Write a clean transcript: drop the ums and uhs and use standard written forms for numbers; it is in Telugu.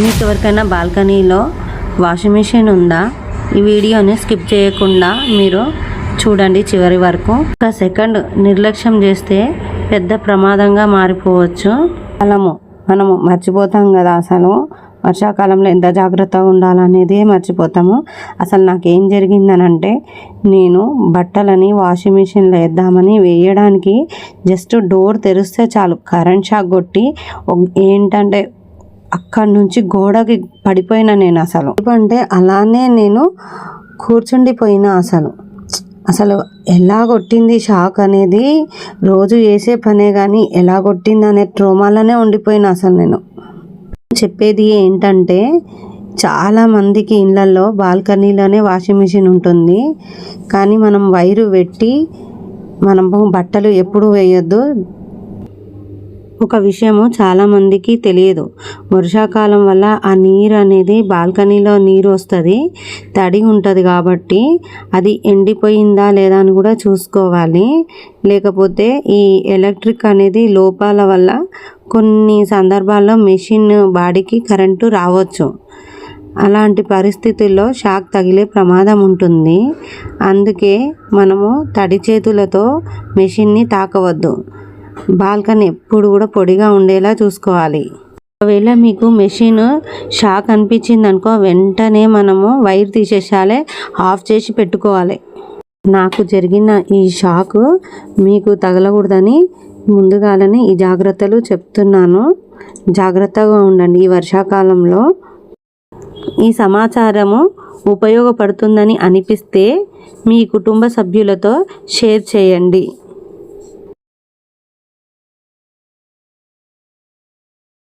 మీకు ఎవరికైనా బాల్కనీలో వాషింగ్ మిషన్ ఉందా? ఈ వీడియోని స్కిప్ చేయకుండా మీరు చూడండి చివరి వరకు. ఒక సెకండ్ నిర్లక్ష్యం చేస్తే పెద్ద ప్రమాదంగా మారిపోవచ్చు. మనము మర్చిపోతాం కదా, అసలు వర్షాకాలంలో ఎంత జాగ్రత్తగా ఉండాలనేది మర్చిపోతాము. అసలు నాకేం జరిగిందనంటే, నేను బట్టలని వాషింగ్ మిషన్లో వేద్దామని వేయడానికి జస్ట్ డోర్ తెరిస్తే చాలు కరెంట్ షాక్ కొట్టి ఏంటంటే అక్కడి నుంచి గోడకి పడిపోయినా నేను. అసలు అంటే అలానే నేను కూర్చుండిపోయినా. అసలు ఎలా కొట్టింది షాక్ అనేది రోజు వేసే పనే కానీ ఎలా కొట్టింది అనే ట్రోమాలోనే ఉండిపోయినా. అసలు నేను చెప్పేది ఏంటంటే, చాలామందికి ఇళ్ళల్లో బాల్కనీలోనే వాషింగ్ మిషన్ ఉంటుంది, కానీ మనం వైరు పెట్టి మనము బట్టలు ఎప్పుడు వేయొద్దు. ఒక విషయము చాలామందికి తెలియదు. వర్షాకాలం వల్ల ఆ నీరు అనేది బాల్కనీలో నీరు వస్తుంది, తడి ఉంటుంది కాబట్టి అది ఎండిపోయిందా లేదా అని కూడా చూసుకోవాలి. లేకపోతే ఈ ఎలక్ట్రిక్ అనేది లోపాల వల్ల కొన్ని సందర్భాల్లో మెషిన్ బాడీకి కరెంటు రావచ్చు. అలాంటి పరిస్థితుల్లో షాక్ తగిలే ప్రమాదం ఉంటుంది. అందుకే మనము తడి చేతులతో మెషిన్ని తాకవద్దు. బాల్కనీ ఎప్పుడు కూడా పొడిగా ఉండేలా చూసుకోవాలి. ఒకవేళ మీకు మెషిన్ షాక్ అనిపించింది అనుకో, వెంటనే మనము వైర్ తీసేసాలి, ఆఫ్ చేసి పెట్టుకోవాలి. నాకు జరిగిన ఈ షాక్ మీకు తగలకూడదని ముందుగానే ఈ జాగ్రత్తలు చెప్తున్నాను. జాగ్రత్తగా ఉండండి ఈ వర్షాకాలంలో. ఈ సమాచారము ఉపయోగపడుతుందని అనిపిస్తే మీ కుటుంబ సభ్యులతో షేర్ చేయండి.